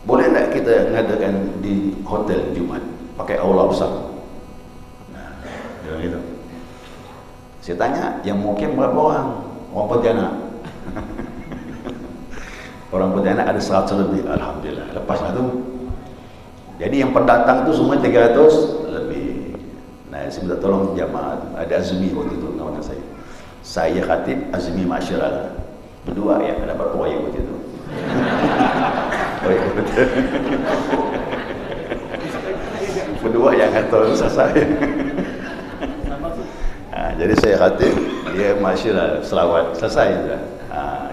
boleh tak kita ngadakan di hotel Jumat pakai aula besar? Nah, dia gitu. Saya tanya, yang mukim berapa orang? Orang Pontianak. Orang Pontianak ada 100 lebih, alhamdulillah. Lepaslah tu. Jadi yang pendatang tu semua 300 lebih. Nah, saya minta tolong jamaah. Ada Azmi waktu itu kawan saya. Saya khatib, Azmi Masyarakat. Berdua ya, dapat proyek waktu itu. Berdua yang kata saya. Jadi saya khatib, dia masyarakat selawat, selesai sudah.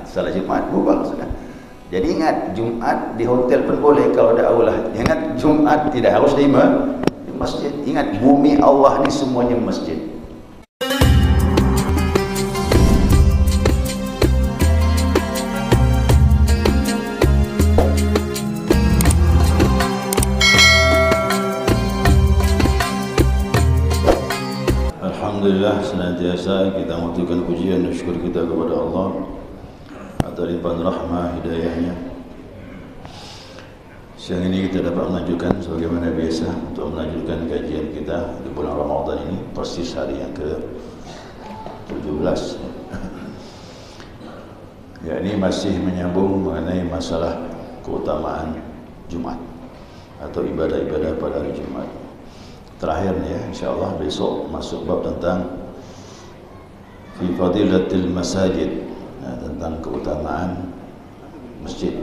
Salat Jumat bubar sudah. Jadi ingat, Jumat di hotel pun boleh kalau ada aula. Ingat, Jumat tidak harus di masjid. Ingat, bumi Allah ni semuanya masjid. Alhamdulillah, senantiasa kita mengucapkan pujian dan syukur kita kepada Allah atas limpahan rahmah hidayahnya. Siang ini kita dapat melanjutkan sebagaimana biasa untuk melanjutkan kajian kita di bulan Ramadan ini, persis hari yang ke-17. Ya, ini masih menyambung mengenai masalah keutamaan Jumat atau ibadah-ibadah pada hari Jumat. Terakhir ya, insyaAllah besok masuk bab tentang fi fadilatil masajid, tentang keutamaan masjid.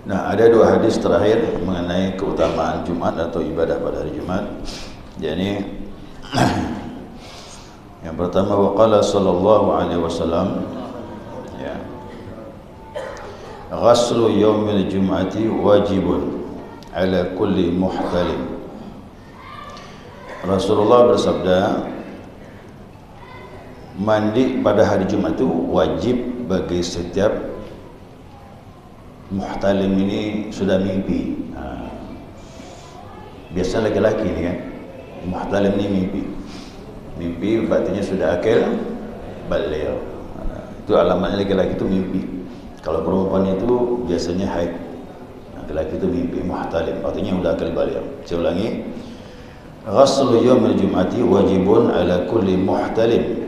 Nah, ada dua hadis terakhir mengenai keutamaan Jumat atau ibadah pada hari Jumat. Jadi yang pertama, waqala sallallahu alaihi wasallam, ya, ghaslu yaumil jum'ati wajibun ala kulli muhtalim. Rasulullah bersabda, mandi pada hari Jumat itu wajib bagi setiap muhtalim. Ini sudah mimpi. Biasa laki-laki ni kan, muhtalim ni mimpi. Mimpi berarti sudah akil baligh. Itu alamatnya laki-laki itu mimpi. Kalau perempuan itu biasanya haid. Laki-laki itu mimpi, muhtalim, artinya sudah akil baligh. Saya ulangi, ghaslu yaumil jum'ati wajibun ala kulli muhtalim.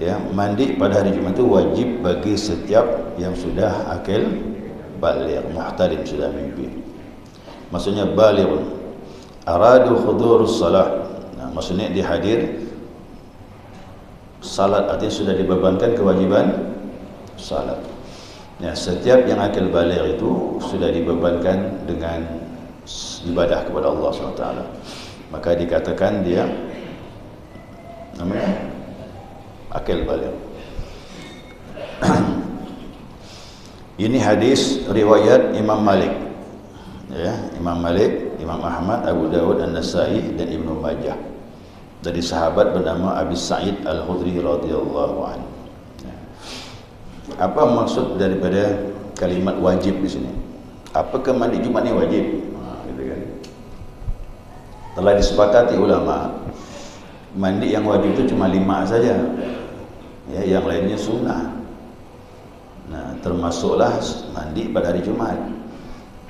Ya, mandi pada hari Jumat itu wajib bagi setiap yang sudah akil baligh. Muhtalim, sudah mimpi. Maksudnya baligh, aradu hudurus salat. Nah, maksudnya dia hadir salat, artinya sudah dibebankan kewajiban salat. Ya, setiap yang akil baligh itu sudah dibebankan dengan ibadah kepada Allah SWT. Maka dikatakan dia namanya akil baligh. Ini hadis riwayat Imam Malik, ya, Imam Malik, Imam Ahmad, Abu Dawud, An-Nasai dan Ibnu Majah, dari sahabat bernama Abi Sa'id Al-Khudri radhiyallahu anhu. Apa maksud daripada kalimat wajib di sini? Apakah mandi Jumat ini wajib? Gitu kan. Telah disepakati ulama, mandi yang wajib itu cuma 5 saja. Ya, yang lainnya sunnah. Nah, termasuklah mandi pada hari Jumat.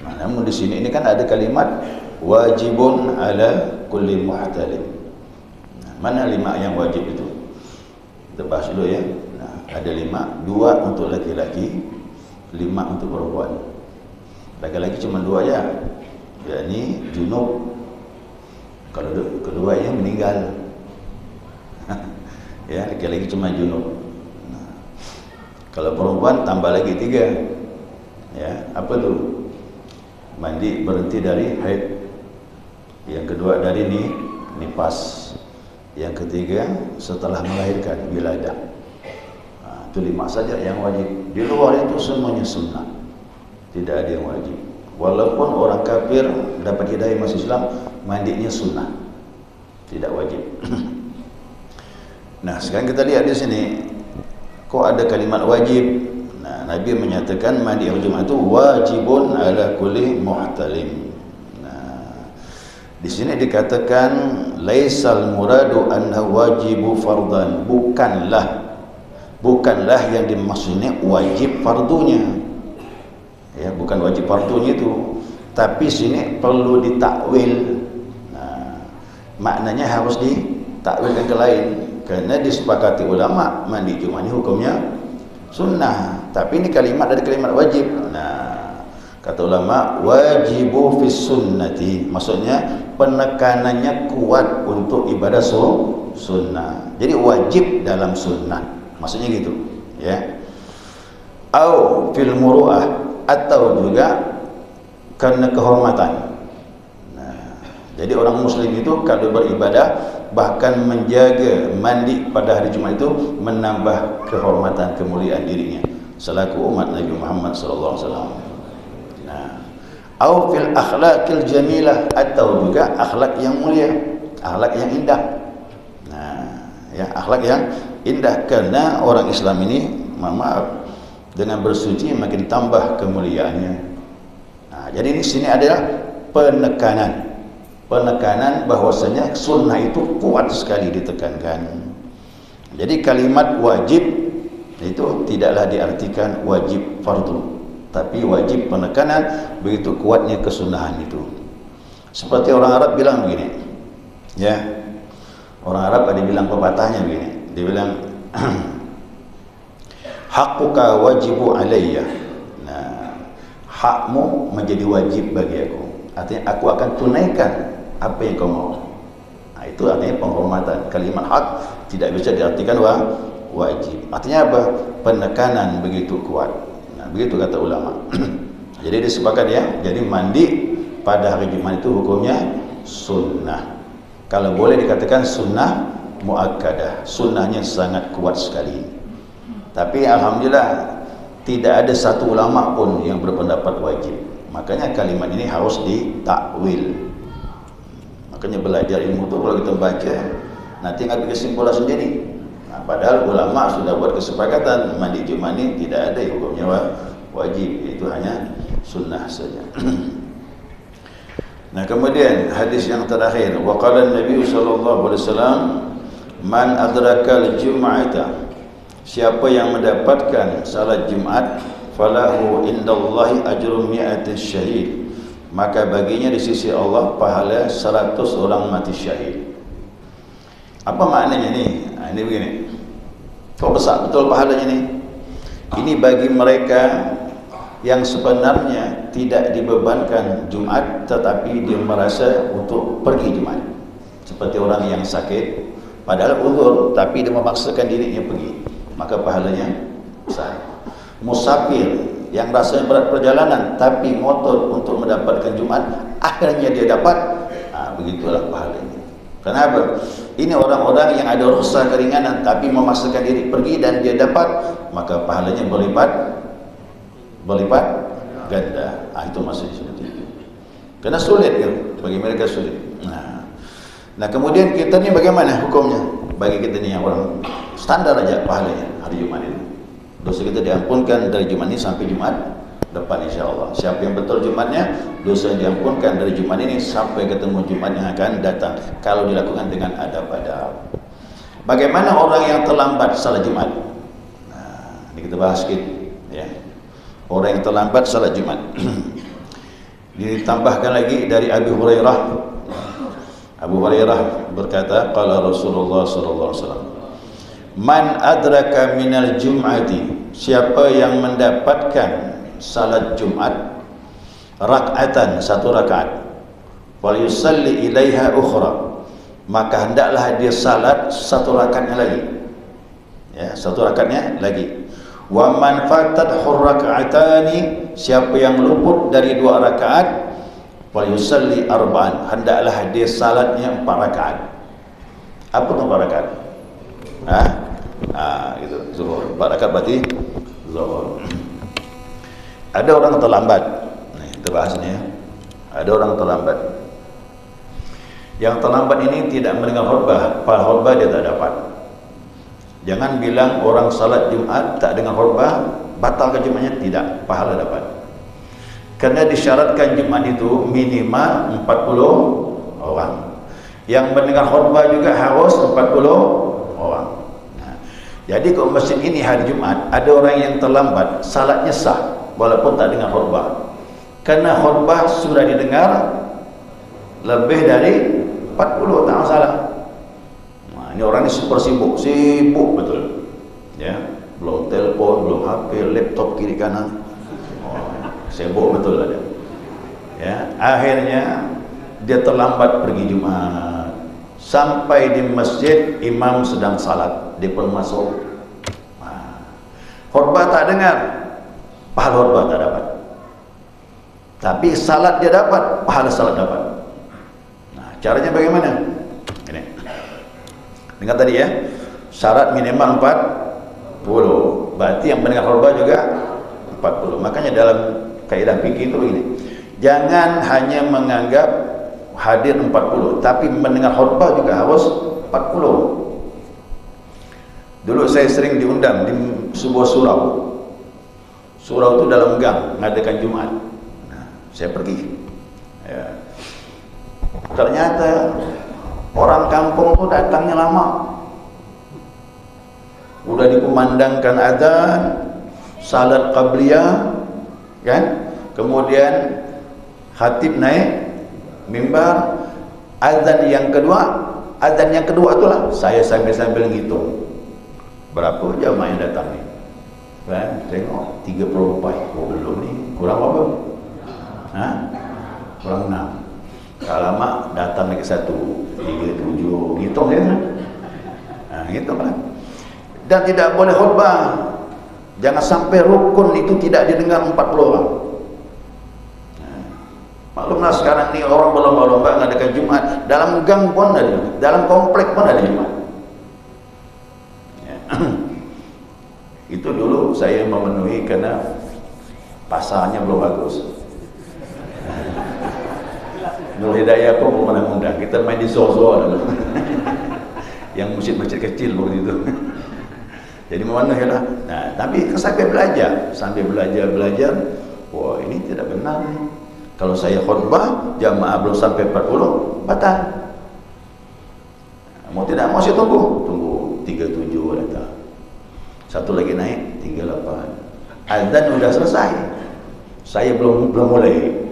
Nah, namun di sini ini kan ada kalimat wajibun ala kulli muhtalim. Nah, mana 5 yang wajib itu? Kita bahas dulu ya. Ada 5, 2 untuk laki-laki, 5 untuk perempuan. Laki-laki cuma 2 aja, yakni junub. Kalau kedua yang meninggal, ya, laki-laki cuma junub. Nah, kalau perempuan tambah lagi 3, ya, apa tuh? Mandi berhenti dari haid. Yang kedua dari nifas. Yang ketiga setelah melahirkan, wiladah. Itu 5 saja yang wajib. Di luar itu semuanya sunnah, tidak ada yang wajib. Walaupun orang kafir dapat hidayah masuk Islam, mandinya sunnah, tidak wajib. Nah, sekarang kita lihat di sini, kok ada kalimat wajib. Nah, Nabi menyatakan mandi hari Jumat itu wajibun ala kulli muhtalim. Nah, di sini dikatakan laisal muradu annahu wajibu fardan, bukanlah yang dimaksudnya wajib fardunya. wajib fardunya itu. Tapi sini perlu ditakwil. Nah, maknanya harus ditakwilkan ke lain. Kerana disepakati ulama mandi Jumat ini hukumnya sunnah. Tapi ini kalimat dari kalimat wajib. Nah, kata ulama wajibu fis sunnati. Maksudnya penekanannya kuat untuk ibadah sunnah. Jadi wajib dalam sunnah. Maksudnya gitu, ya. Au fil muru'ah, atau juga karena kehormatan. Nah, jadi orang muslim itu kalau beribadah bahkan menjaga mandi pada hari Jumat itu menambah kehormatan, kemuliaan dirinya selaku umat Nabi Muhammad sallallahu alaihi wasallam. Nah, au fil akhlaqil jamilah, atau juga akhlak yang mulia, akhlak yang indah. Nah, ya, akhlak yang indah, karena orang Islam ini maaf dengan bersuci makin tambah kemuliaannya. Nah, jadi di sini adalah penekanan bahwasanya sunnah itu kuat sekali ditekankan. Jadi kalimat wajib itu tidaklah diartikan wajib fardu, tapi wajib penekanan begitu kuatnya kesunahan itu. Seperti orang Arab bilang begini, ya, orang Arab ada bilang pepatahnya begini, dia bilang haqquka wajibu alayya. Nah, hakmu menjadi wajib bagi aku. Artinya aku akan tunaikan apa yang kau mau. Nah, itu artinya penghormatan. Kalimat hak tidak bisa diartikan wajib. Artinya apa? Penekanan begitu kuat. Nah, begitu kata ulama. Jadi disepakati ya. Jadi mandi pada hari Jumat itu hukumnya sunnah. Kalau boleh dikatakan sunnah muakkadah. Sunnahnya sangat kuat sekali. Tapi alhamdulillah tidak ada satu ulama pun yang berpendapat wajib. Makanya kalimat ini harus ditakwil. Makanya belajar ilmu itu kalau kita baca nanti ngambil kesimpulan sendiri. Nah, padahal ulama sudah buat kesepakatan mandi Jumat ini tidak ada hukumnya wajib, itu hanya sunnah saja. Nah, kemudian hadis yang terakhir, wa qala an-nabi sallallahu alaihi wasallam man adrakal jum'ata, siapa yang mendapatkan salat Jumat, falahu indallahi ajrun mi'ati syahid, maka baginya di sisi Allah pahala 100 orang mati syahid. Apa maknanya ni? Nah, ini begini. Kok besar betul pahalanya ni? Ini bagi mereka yang sebenarnya tidak dibebankan Jumat tetapi dia merasa untuk pergi Jumat. Seperti orang yang sakit padahal uzur tapi dia memaksakan dirinya pergi, maka pahalanya besar. Musafir yang rasanya berat perjalanan tapi ngotot untuk mendapatkan Jumat, akhirnya dia dapat. Nah, begitulah pahalanya. Kenapa? Ini orang-orang yang ada rukhsah keringanan tapi memaksakan diri pergi dan dia dapat, maka pahalanya berlipat ganda. Ah, itu maksudnya seperti itu. Karena sulit ya, bagi mereka sulit. Nah, kemudian kita ni bagaimana hukumnya? Bagi kita ni yang orang standar aja pahalanya hari Jumat ini. Dosa kita diampunkan dari Jumat ini sampai Jumat depan insya-Allah. Siapa yang betul Jumatnya, dosa yang diampunkan dari Jumat ini sampai ketemu Jumat yang akan datang kalau dilakukan dengan adab-adab. Bagaimana orang yang terlambat salat Jumat? Nah, ini kita bahas sedikit ya. Orang yang terlambat salat Jumat. Ditambahkan lagi dari Abu Hurairah. Abu Hurairah berkata, qala Rasulullah sallallahu alaihi wasallam, man adraka minal jum'ati, siapa yang mendapatkan salat Jumat rak'atan, satu rakaat, wal yusalli ilaiha ukhra, maka hendaklah dia salat satu rakaatnya lagi, ya, satu rakaatnya lagi. Wa man fatat rak'atani, siapa yang luput dari dua rakaat, wal yusalli arba'an, hendaklah dia salatnya 4 rakaat. Apa itu 4 rakaat? Gitu, zuhur. 4 rakaat berarti zuhur. Ada orang terlambat. Nah, kita bahas ni ya. Ada orang terlambat. Yang terlambat ini tidak mendengar khutbah, pahala khutbah dia tak dapat. Jangan bilang orang salat Jumat tak dengar khutbah, batal ke Jumatnya? Tidak, pahala dapat. Kerana disyaratkan Jumat itu minimal 40 orang. Yang mendengar khutbah juga harus 40 orang. Nah, jadi kalau masjid ini hari Jumat ada orang yang terlambat, salatnya sah walaupun tak dengar khutbah. Karena khutbah sudah didengar lebih dari 40, tak masalah. Nah, ini orang ini super sibuk betul. Ya, belum telepon, belum HP, laptop kiri kanan. Sibuk betul ada. Ya, akhirnya dia terlambat pergi Jumat. Sampai di masjid imam sedang salat, dia pun masuk. Khutbah tak dengar, pahala khutbah tak dapat. Tapi salat dia dapat, pahala salat dapat. Nah, caranya bagaimana? Ini. Dengar tadi ya, syarat minimal 40. Berarti yang mendengar khutbah juga 40. Makanya dalam kaidah fikih itu begini. Jangan hanya menganggap hadir 40, tapi mendengar khutbah juga harus 40. Dulu saya sering diundang di sebuah surau. Surau itu dalam gang, mengadakan Jumat. Saya pergi ya. Ternyata orang kampung tuh datangnya lama, udah dikumandangkan adzan, salat qabliyah kan, kemudian khatib naik mimbar, adzan yang kedua itulah saya sambil ngitung berapa jamaah yang datang nih kan, tengok 34, oh belum nih, kurang apa? Kurang 6. Kalau lama datang lagi 1, 37, hitung ya. Nah, hitung kan. Dan tidak boleh khutbah. Jangan sampai rukun itu tidak didengar 40 orang. Nah, maklumlah sekarang ni orang berlomba-lomba mengadakan Jumat, dalam gang pun ada, dalam komplek pun ada Jumat. Ya. Itu dulu saya memenuhi karena pasarnya belum bagus. Nur Hidayah pun belum pernah undang, kita main di Zozo dulu. Yang masjid-masjid kecil begitu. Jadi memenuhi lah. Nah, tapi sampai belajar, wah ini tidak benar nih. Kalau saya khutbah jamaah belum sampai 40, batal. Mau tidak mau saya tunggu 37 datang. Satu lagi naik 38. Azan sudah selesai. Saya belum mulai.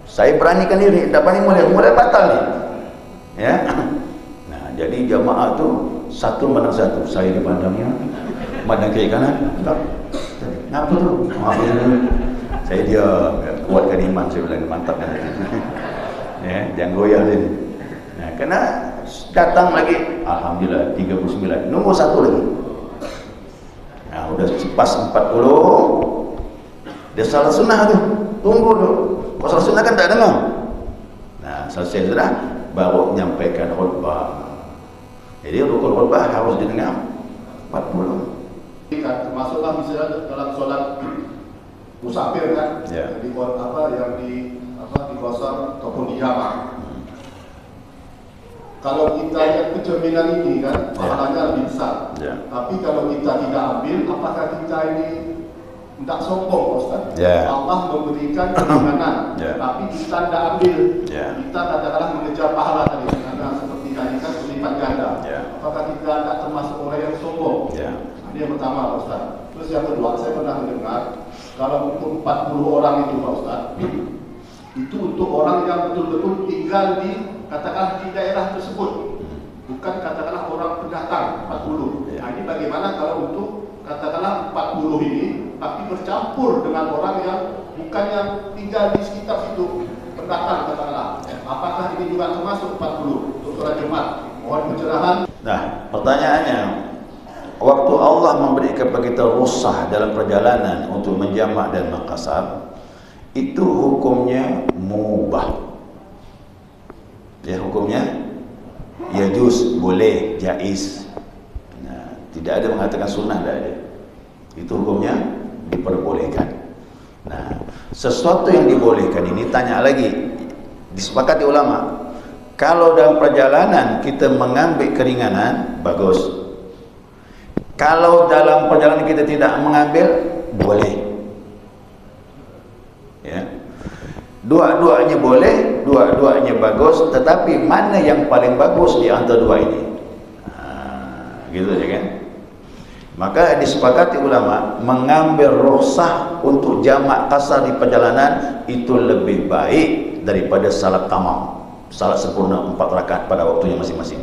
Saya beranikan diri, tak berani mulai batal nih. Ya. Nah, jadi jamaah tu satu menang satu. Saya dipandangnya, pandang kiri kanan. Kenapa tu? Saya diam, ya, kuatkan iman, saya bilang mantap kan. Ya, jangan goyah sini. Nah, kena datang lagi, alhamdulillah 39. Nunggu satu lagi. Nah, udah pas 40. Dia salah sunnah tu. Tunggu dulu. Kalau salah sunnah kan tak dengar. Nah, selesai sudah baru menyampaikan khutbah. Jadi rukun khutbah harus didengar 40. Termasuklah misalnya dalam solat musafir kan, ya. Di yang di kosong ataupun di jamak. Kalau kita lihat kecerminan ini kan, pahalanya lebih besar. Ya. Tapi kalau kita tidak ambil, apakah kita ini tidak sombong, Ustaz? Ya. Allah memberikan keringanan, ya. Tapi kita tidak ambil. Ya. Kita katakanlah mengejar pahala tadi, karena seperti tadi kan berlipat ganda. Ya. Apakah kita tidak termasuk orang yang sombong? Ya. Ini yang pertama, Ustaz. Terus yang kedua, saya pernah mendengar kalau untuk 40 orang itu, Pak Ustaz, itu untuk orang yang betul-betul tinggal di katakanlah di daerah tersebut, bukan katakanlah orang pendatang 40. Nah, ini bagaimana kalau untuk katakanlah 40 ini tapi bercampur dengan orang yang bukan yang tinggal di sekitar situ, pendatang katakanlah. Apakah ini juga termasuk 40 untuk sholat Jumat? Mohon pencerahan. Nah, pertanyaannya, waktu Allah memberi kepada kita rukhsah dalam perjalanan untuk menjamak dan mengqasar, itu hukumnya mubah. Ya, hukumnya yajuz, boleh, jaiz. Nah, tidak ada mengatakan sunnah, tidak ada. Itu hukumnya diperbolehkan. Nah, sesuatu yang dibolehkan ini, tanya lagi, disepakati ulama, kalau dalam perjalanan kita mengambil keringanan, bagus. Kalau dalam perjalanan kita tidak mengambil, boleh. Ya. Dua-duanya boleh, dua-duanya bagus, tetapi mana yang paling bagus di antara dua ini? Gitu aja kan? Maka disepakati ulama mengambil rukhsah untuk jamak qasar di perjalanan itu lebih baik daripada salat tamam, salat sempurna 4 rakaat pada waktunya masing-masing.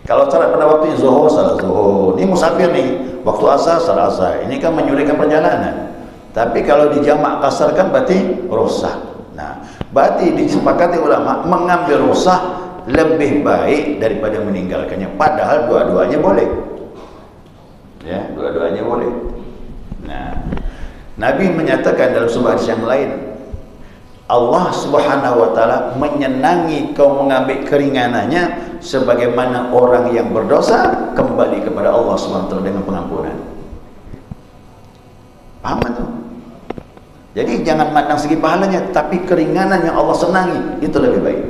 Kalau salat pada waktunya zuhur, salat zuhur. Ini musafir nih, waktu asar, salat asar. Ini kan menyulitkan perjalanan. Tapi kalau di jamak qasar kan berarti rukhsah. Nah, berarti disepakati ulama mengambil rukhsah lebih baik daripada meninggalkannya, padahal dua-duanya boleh. Ya, dua-duanya boleh. Nah, Nabi menyatakan dalam sebuah hadis yang lain, Allah Subhanahu wa taala menyenangi kau mengambil keringanannya sebagaimana orang yang berdosa kembali kepada Allah Subhanahu wa taala dengan pengampunan. Paham tu? Jadi jangan mandang segi pahalanya, tapi keringanan yang Allah senangi itu lebih baik.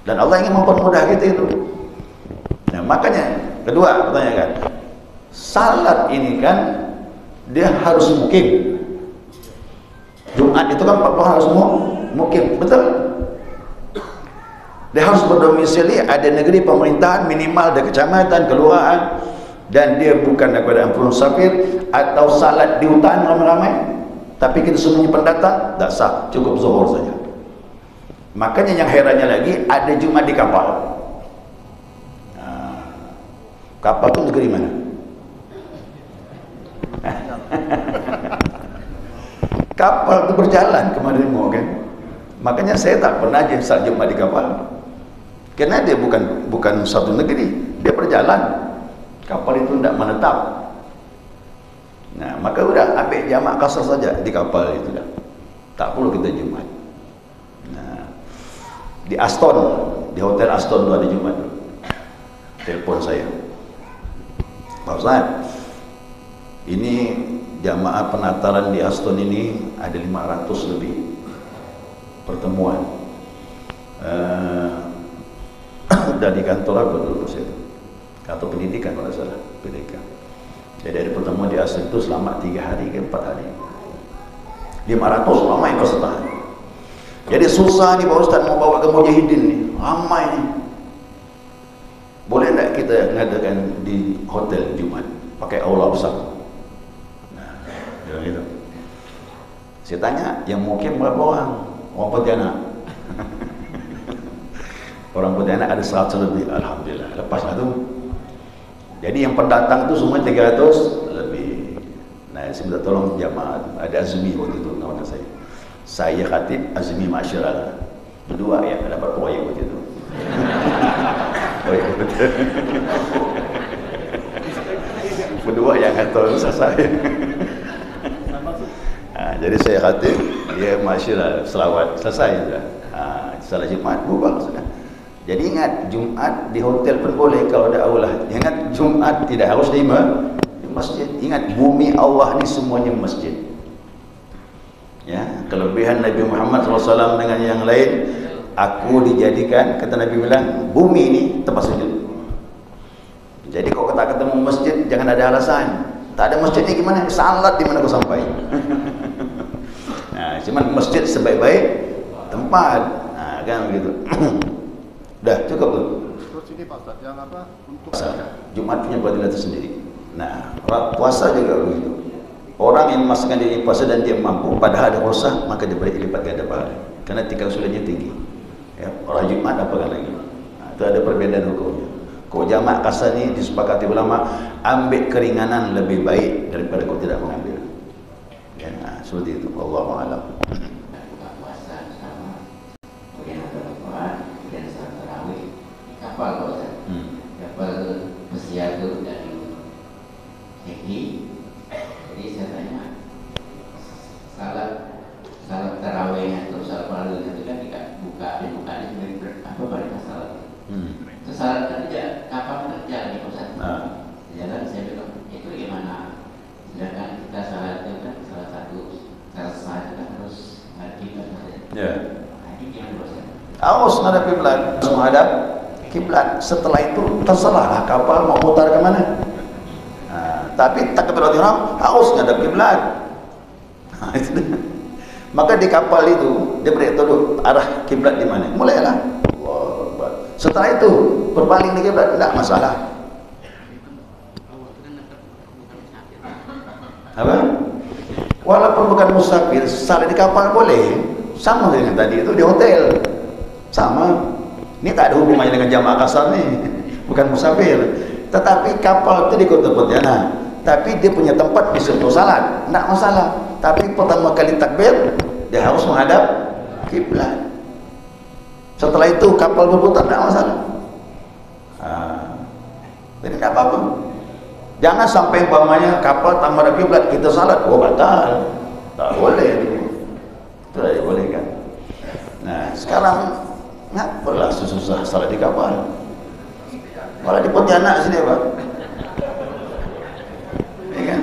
Dan Allah ingin mempermudah kita itu. Nah, makanya kedua pertanyaan, salat ini kan dia harus mukim. Jumat itu kan 40 harus mukim, betul? Dia harus berdomisili ada negeri pemerintahan, minimal ada kecamatan, kelurahan, dan dia bukan daripada ampun musafir atau salat di hutan ramai-ramai. Tapi kita semuanya pendatang, tak sah, cukup zuhur saja. Makanya yang herannya lagi ada Jumat di kapal. Kapal itu negeri mana? Kapal itu berjalan ke Madinah kan? Makanya saya tak pernah je salat Jumat di kapal. Kerana dia bukan satu negeri, dia berjalan. Kapal itu tidak menetap. Nah, maka sudah ambil jamak qasar saja di kapal itu dah. Tak perlu kita Jumat. Di Aston, di Hotel Aston tu ada Jumat. Telepon saya, Pak Ustaz, ini jamaah penataran di Aston ini ada 500 lebih pertemuan. Dari kantor aku dulu saya, kantor pendidikan kalau salah, pendidikan. Jadi ada pertemuan di Aston itu selama 3 hari ke 4 hari. 500 lama yang peserta. Jadi susah ni Pak Ustaz mau bawa ke mujahidin ni, ramai ni. Boleh tak kita mengadakan di hotel Jumat, pakai aula besar? Nah, gitu. Saya tanya, yang mukim berapa orang? Orang Pontianak. Orang Pontianak ada 100 lebih, alhamdulillah. Lepaslah tu. Jadi yang pendatang tu semua 300 lebih. Nah, saya minta tolong jamaah, ada Azmi waktu itu kawan saya. Saya khatib, Azmi Masyarakat. Berdua ya, dapat proyek waktu itu. Berdua yang ngatur selesai. Jadi saya khatib, dia Masyarakat, selawat, selesai sudah. Salat Jumat, bubar sudah. Jadi ingat, Jumat di hotel pun boleh kalau ada aulah. Ingat, Jumat tidak harus di masjid. Ingat, bumi Allah ni semuanya masjid. Ya, kelebihan Nabi Muhammad SAW dengan yang lain, aku dijadikan, kata Nabi bilang, bumi ini tempat sujud. Jadi kalau tak ketemu masjid, jangan ada alasan. Tak ada masjid ni gimana? Salat di mana kau sampai? Nah, cuman masjid sebaik-baik tempat. Nah, kan begitu. Dah cukup tu. Terus ini Pak Ustaz, yang apa? Untuk Jumat punya fadilah tersendiri. Nah, puasa juga begitu. Orang yang memasukkan diri puasa dan dia mampu, padahal ada rukhsah, maka dia boleh lipat ganda pahala. Kerana tingkatan sulitnya tinggi. Ya, orang Jumat apakah lagi? Nah, itu ada perbezaan hukumnya. Kau jamak qasar ni disepakati ulama, ambil keringanan lebih baik daripada kau tidak mengambil. Ya, nah, seperti itu. Wallahu a'lam. Puasa sama kemudian Al-Quran, kemudian salat tarawih di kapal Ustaz. Kapal pesiar itu dari Seki. Jadi saya tanya, salat tarawih atau salat fardu itu kan dibukaannya sebenarnya apa pada salat? Salat kerja, kapal kerja di pusat. Jalan saya bilang itu gimana? Sedangkan kita salat itu kan salah satu sah itu kan harus kiblat. Ya. Ini gimana Ustaz? Harus menghadap kiblat, menghadap kiblat. Setelah itu terserahlah kapal mau putar ke mana. Tapi takbiratul ihram harus menghadap kiblat. Maka di kapal itu dia beritahu arah kiblat di mana. Mulailah. Setelah itu berpaling di kiblat, tidak masalah. Apa? Walaupun bukan musafir, salat di kapal boleh. Sama dengan tadi itu di hotel. Sama. Ini tak ada hubungannya dengan jamaah kasar nih. Bukan musafir. Tetapi kapal itu di Kota Pontianak. Tapi dia punya tempat bisa untuk salat. Tak masalah. Tapi pertama kali takbir, dia harus menghadap kiblat. Setelah itu kapal berputar, tak masalah. Jadi tak apa-apa. Jangan sampai umpamanya kapal tak menghadap kiblat, kita salat, oh batal. Tak boleh itu. Itu tak boleh kan. Nah, sekarang ngapalah susah salat di kapal. Malah di Pontianak sini, Pak. Ya kan?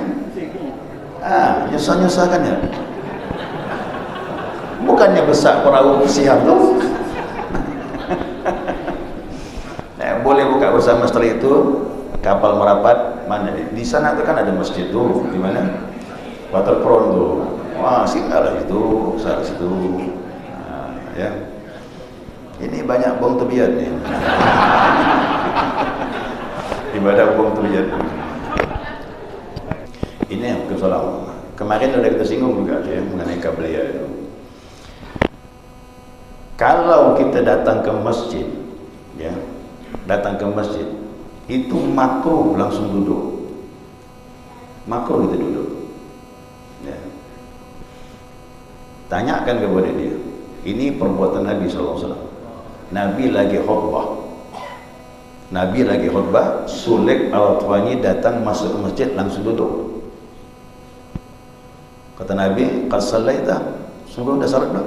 Nyusah-nyusah kan ya. Bukannya besar perahu siap tuh. Nah, boleh buka bersama setelah itu kapal merapat mana di sana tuh kan ada masjid tuh di mana waterfront tuh. Wah, singgahlah itu, saat situ. Nah, ya. Ini banyak bom tebiat nih. Ibadah bom tebiat. Ini yang kesalahan. Kemarin udah kita singgung juga ya mengenai kabliyah itu. Kalau kita datang ke masjid, ya, datang ke masjid, itu makruh langsung duduk. Makruh kita duduk. Ya. Tanyakan kepada dia. Ini perbuatan Nabi SAW. Nabi lagi khutbah. Nabi lagi khutbah, Sulaik al-Thwani datang masuk ke masjid langsung duduk. Kata Nabi, "Qad sallaita?" Sungguh dah salat belum?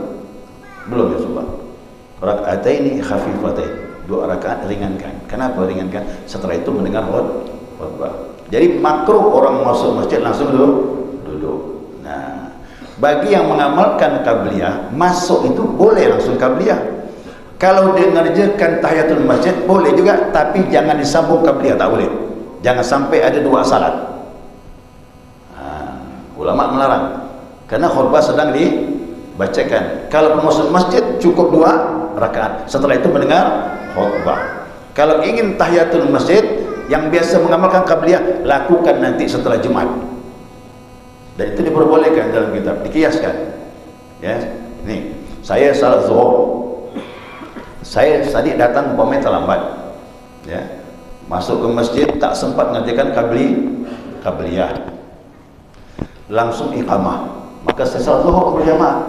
Belum ya Rasulullah. Raka'ataini khafifatain. 2 rakaat ringankan. Kenapa ringankan? Setelah itu mendengar khutbah. Jadi makruh orang masuk masjid langsung duduk. Nah, bagi yang mengamalkan qabliyah, masuk itu boleh langsung qabliyah. Kalau dia mengerjakan tahiyatul masjid boleh juga, tapi jangan disambung qabliyah, tak boleh. Jangan sampai ada 2 salat. Ulama melarang karena khutbah sedang dibacakan. Kalau masuk masjid cukup 2 rakaat. Setelah itu mendengar khutbah. Kalau ingin tahiyatul masjid yang biasa mengamalkan qabliyah, lakukan nanti setelah Jumat. Dan itu diperbolehkan dalam kitab, dikiaskan. Ya, nih, saya salat zuhur. Saya tadi datang umpamanya terlambat. Ya. Masuk ke masjid tak sempat mengerjakan qabliyah. Langsung iqamah, maka saya salat zuhur berjamaah.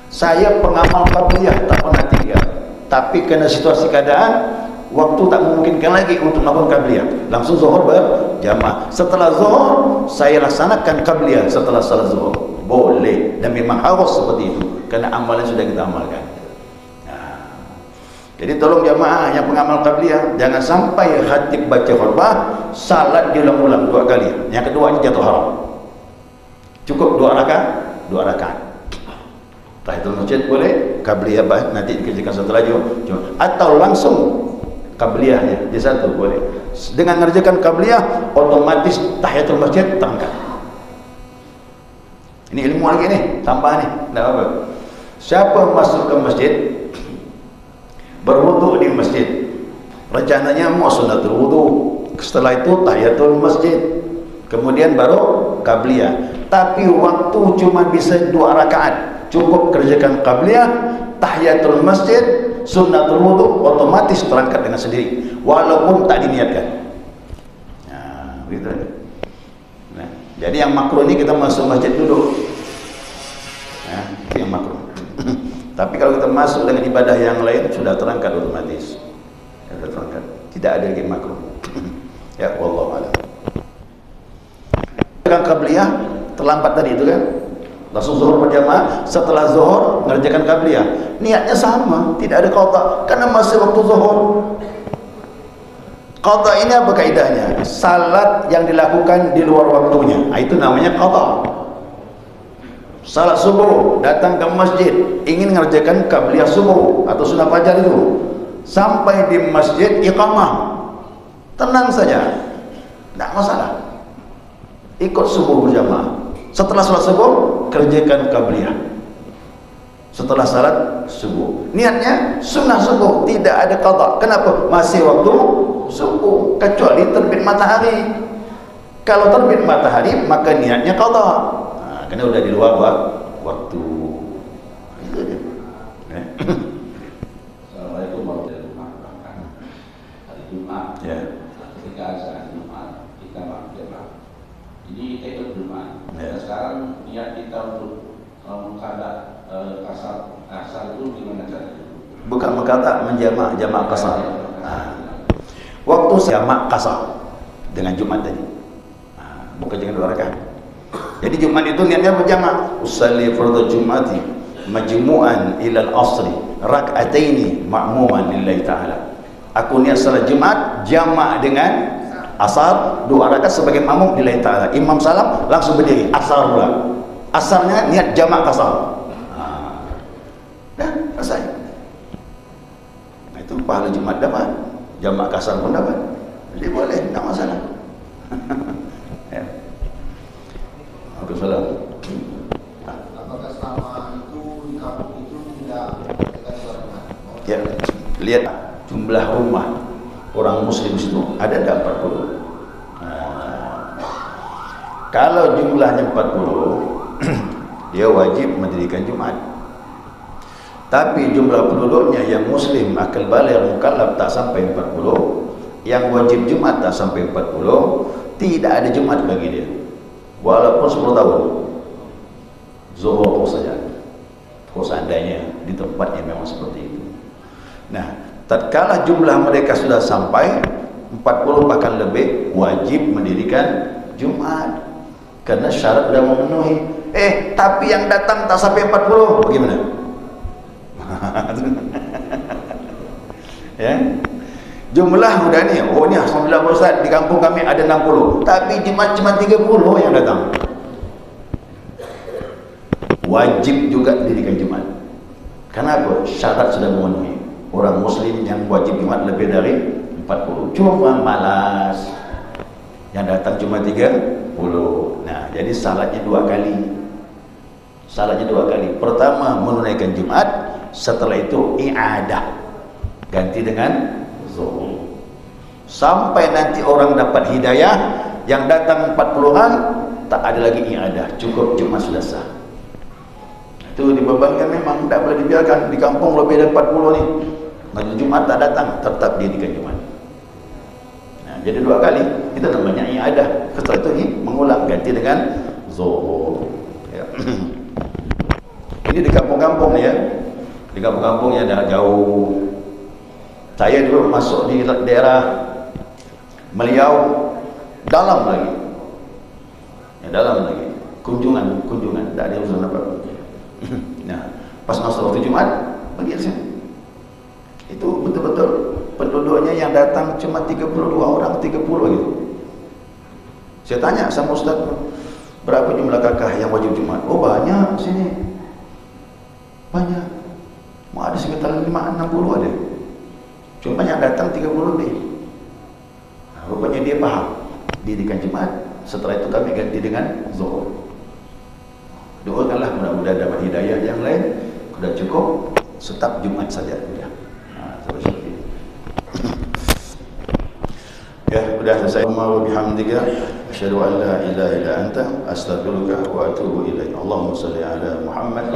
Saya pengamal qabliyah tak pernah tinggal, tapi karena situasi keadaan waktu tak memungkinkan lagi untuk melakukan qabliyah, langsung zuhur berjamaah. Setelah zuhur saya laksanakan qabliyah setelah salat zuhur, boleh dan memang harus seperti itu karena amalan sudah kita amalkan. Jadi tolong jamaah yang pengamal qabliyah, jangan sampai khatib baca khutbah salat diulang-ulang 2 kali. Yang kedua ini jatuh haram. Cukup 2 rakaat. Tahiyatul masjid boleh, qabliyah nanti dikerjakan setelah Jumat. Atau langsung qabliyahnya di satu boleh. Dengan mengerjakan qabliyah otomatis tahiyatul masjid terangkat. Ini ilmu lagi nih, tambah nih, enggak apa-apa. Siapa masuk ke masjid berwudu di masjid, rencananya mau sunnatul wudu, setelah itu tahiyatul masjid, kemudian baru qabliyah. Tapi waktu cuma bisa 2 rakaat, cukup kerjakan qabliyah, tahiyatul masjid, sunnatul wudu, otomatis terangkat dengan sendiri walaupun tak diniatkan. Nah, begitu. Nah, jadi yang makruh ini kita masuk masjid duduk. Nah, itu yang makruh. Tapi kalau kita masuk dengan ibadah yang lain sudah terangkat otomatis. Sudah terangkat. Tidak ada lagi makruh. Ya, wallahu a'lam. Dengan qabliyah terlambat tadi itu kan, langsung zuhur berjamaah, setelah zuhur mengerjakan qabliyah, niatnya sama, tidak ada qadha karena masih waktu zuhur. Qadha ini apa kaidahnya? Salat yang dilakukan di luar waktunya, itu namanya qadha. Salat subuh, datang ke masjid, ingin mengerjakan qabliyah subuh atau sunnah fajar itu, sampai di masjid iqamah, tenang saja, tidak masalah, ikut subuh berjamaah. Setelah salat subuh kerjakan qabliyah. Setelah salat subuh, niatnya sunnah subuh, tidak ada qadha. Kenapa? Masih waktu subuh, kecuali terbit matahari. Kalau terbit matahari maka niatnya qadha. Karena udah di luar waktu. Itu dia. Assalamualaikum warahmatullahi wabarakatuh. Hari Jumat. Ya. Ketika azan Jumat kita berjamaah. Ini kita ikut Jumat. Ya. Sekarang niat kita untuk mengkadak asar itu gimana caranya? Bukan mengkata jamak qasar. Waktu jamak qasar dengan Jumat tadi. Bukan jangan 2 rakaat. Jadi Jumat itu niatnya berjamaah. Usalli fardhu Jum'ati majmu'an ila al-asri rak'ataini ma'muman lillahi ta'ala. Aku niat salat Jumat jamak dengan asar 2 rakaat sebagai makmum lillahi ta'ala. Imam salam langsung berdiri asar pula. Asarnya niat jamak qasar. Dah selesai. Nah, itu pahala Jumat dapat, jamak qasar pun dapat. Jadi boleh, tak masalah. Ya. Waalaikumsalam. Apakah selama itu di kampung itu tidak ada sholat? Ya, lihat jumlah rumah orang muslim itu ada 40. Kalau jumlahnya 40, dia wajib mendirikan Jumat. Tapi jumlah penduduknya yang muslim akal baligh mukallaf tak sampai 40, yang wajib Jumat tak sampai 40, tidak ada Jumat bagi dia. Walaupun 10 tahun. Zuhur saja. Kalau seandainya di tempatnya memang seperti itu. Nah, tatkala jumlah mereka sudah sampai 40 bahkan lebih, wajib mendirikan Jumat. Karena syarat sudah memenuhi. Tapi yang datang tak sampai 40, bagaimana? Ya. Jumlah udah nih, oh ini alhamdulillah Ustaz, di kampung kami ada 60, tapi Jumat cuma 30 yang datang. Wajib juga didirikan Jumat. Kenapa? Syarat sudah memenuhi. Orang muslim yang wajib Jumat lebih dari 40, cuma malas. Yang datang cuma 30. Nah, jadi salatnya 2 kali. Salatnya 2 kali. Pertama menunaikan Jumat, setelah itu i'adah. Ganti dengan zuhur. Sampai nanti orang dapat hidayah, yang datang 40-an tak ada lagi i'adah, cukup Jumat sudah sah. Itu dibebankan, memang tidak boleh dibiarkan. Di kampung lebih dari 40 nih, maju Jumat tak datang, tetap dirikan Jumat. Nah, jadi 2 kali, itu namanya i'adah. Setelah itu mengulang, ganti dengan zuhur. Ya. Ini di kampung-kampung ya, di kampung-kampung yang dah jauh. Saya dulu masuk di daerah Meliau, dalam lagi, ya dalam lagi, kunjungan, tak ada urusan apa. Nah, pas masuk waktu Jumat, pergi ke sini. Itu betul-betul penduduknya yang datang cuma 32 orang, 30 gitu. Saya tanya sama Ustaz, berapa jumlah kakak yang wajib Jumat? Oh banyak sini, banyak. Mau ada sekitar 5-60 ada. Cuma yang datang 30 lebih. Nah, rupanya dia paham dirikan Jumat. Setelah itu kami ganti dengan zuhur. Doakanlah mudah-mudahan dapat hidayah. Yang lain sudah cukup, tetap Jumat saja. Nah, seperti itu. Ya, sudah selesai. Wa bihamdika asyhadu an la ilaha illa anta astaghfiruka wa atubu ilaik. Allahumma shalli ala Muhammad.